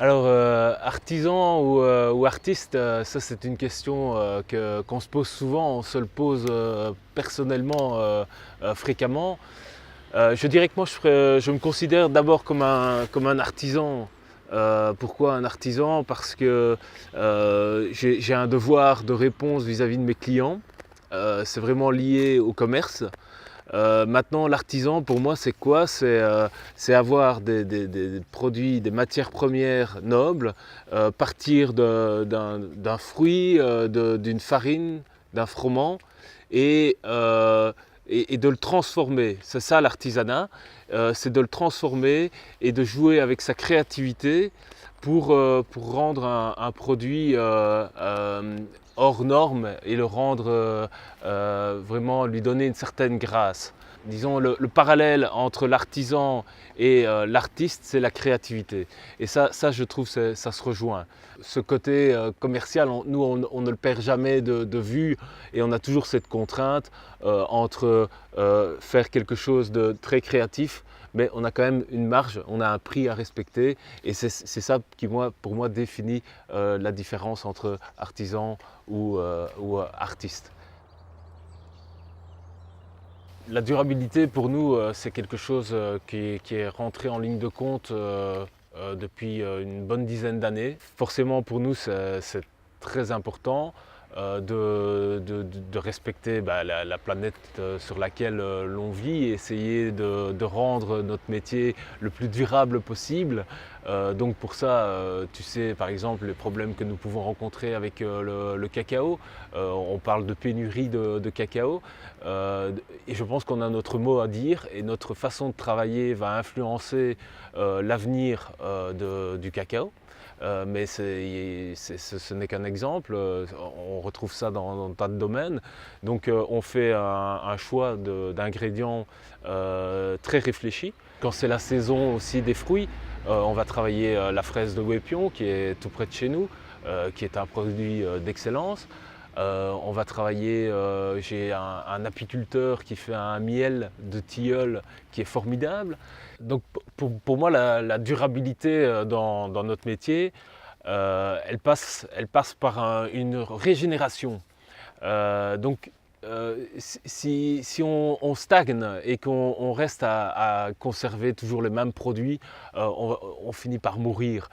Alors, artisan ou artiste, ça c'est une question qu'on se pose souvent, on se le pose personnellement fréquemment. Je dirais que moi je me considère d'abord comme un artisan. Pourquoi un artisan? Parce que j'ai un devoir de réponse vis-à-vis de mes clients. C'est vraiment lié au commerce. Maintenant, l'artisan, pour moi, c'est quoi? C'est avoir des produits, des matières premières nobles, partir d'un fruit, d'une farine, d'un froment, et, euh, et de le transformer. C'est ça l'artisanat, c'est de le transformer et de jouer avec sa créativité pour rendre un produit hors norme et le rendre vraiment, lui donner une certaine grâce. Disons, le parallèle entre l'artisan et l'artiste, c'est la créativité. Et ça je trouve, ça se rejoint. Ce côté commercial, on ne le perd jamais de vue et on a toujours cette contrainte entre faire quelque chose de très créatif, mais on a quand même une marge, on a un prix à respecter et c'est ça qui, pour moi, définit la différence entre artisan ou artiste. La durabilité pour nous, c'est quelque chose qui est rentré en ligne de compte depuis une bonne dizaine d'années. Forcément pour nous c'est très important de respecter la planète sur laquelle l'on vit et essayer de rendre notre métier le plus durable possible. Donc pour ça, tu sais par exemple les problèmes que nous pouvons rencontrer avec le cacao. On parle de pénurie de cacao et je pense qu'on a notre mot à dire et notre façon de travailler va influencer l'avenir du cacao. Mais ce n'est qu'un exemple, on retrouve ça dans un tas de domaines. Donc on fait un choix d'ingrédients très réfléchi. Quand c'est la saison aussi des fruits, on va travailler la fraise de Wépion qui est tout près de chez nous, qui est un produit d'excellence. On va travailler, j'ai un apiculteur qui fait un miel de tilleul qui est formidable. Donc pour moi, la durabilité dans notre métier, elle passe par une régénération. Donc si on stagne et qu'on reste à conserver toujours les mêmes produits, on finit par mourir.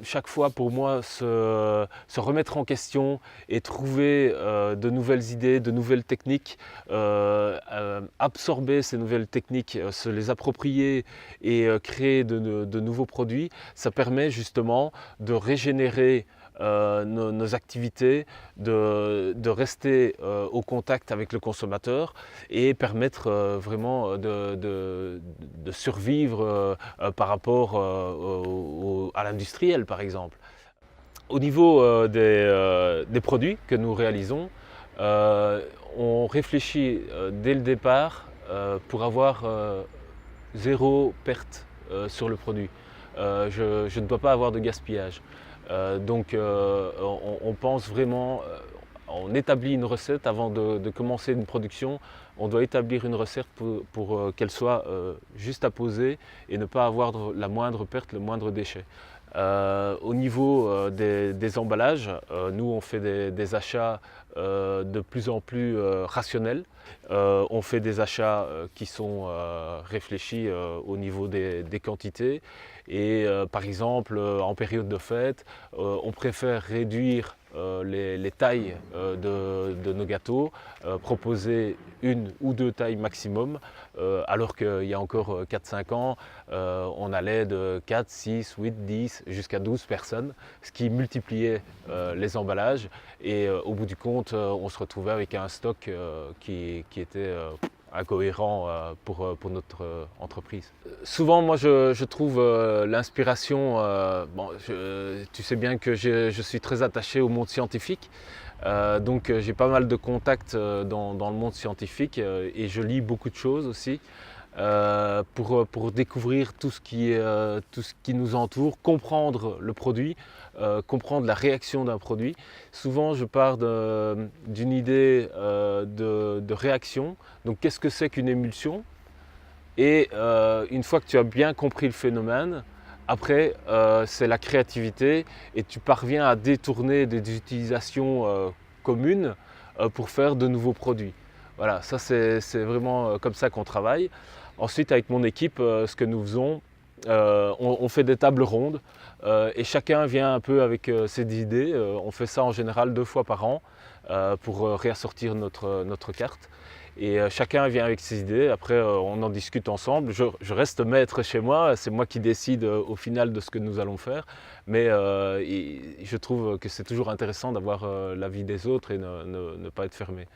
Chaque fois pour moi, se remettre en question et trouver de nouvelles idées, de nouvelles techniques, absorber ces nouvelles techniques, se les approprier et créer de nouveaux produits, ça permet justement de régénérer nos activités, de rester au contact avec le consommateur et permettre vraiment de survivre par rapport à l'industriel par exemple. Au niveau des produits que nous réalisons, on réfléchit dès le départ pour avoir zéro perte sur le produit. Je ne dois pas avoir de gaspillage. Donc on pense vraiment, on établit une recette avant de commencer une production. On doit établir une recette pour qu'elle soit juste à poser et ne pas avoir la moindre perte, le moindre déchet. Au niveau des emballages, nous on fait des achats de plus en plus rationnels. On fait des achats qui sont réfléchis au niveau des quantités. Et par exemple, en période de fête, on préfère réduire les tailles de nos gâteaux, proposer une ou deux tailles maximum, alors qu'il y a encore 4-5 ans, on allait de 4, 6, 8, 10 jusqu'à 12 personnes, ce qui multipliait les emballages et au bout du compte, on se retrouvait avec un stock qui était incohérent pour notre entreprise. Souvent, moi, je trouve l'inspiration, tu sais bien que je suis très attaché au monde scientifique, donc j'ai pas mal de contacts dans le monde scientifique et je lis beaucoup de choses aussi. Pour découvrir tout ce qui nous entoure, comprendre le produit, comprendre la réaction d'un produit. Souvent, je pars d'une idée de réaction. Donc, qu'est-ce que c'est qu'une émulsion? Et une fois que tu as bien compris le phénomène, après, c'est la créativité et tu parviens à détourner des utilisations communes pour faire de nouveaux produits. Voilà, ça c'est vraiment comme ça qu'on travaille. Ensuite, avec mon équipe, ce que nous faisons, on fait des tables rondes et chacun vient un peu avec ses idées. On fait ça en général 2 fois par an pour réassortir notre carte. Et chacun vient avec ses idées, après on en discute ensemble. Je reste maître chez moi, c'est moi qui décide au final de ce que nous allons faire. Mais je trouve que c'est toujours intéressant d'avoir l'avis des autres et ne pas être fermé.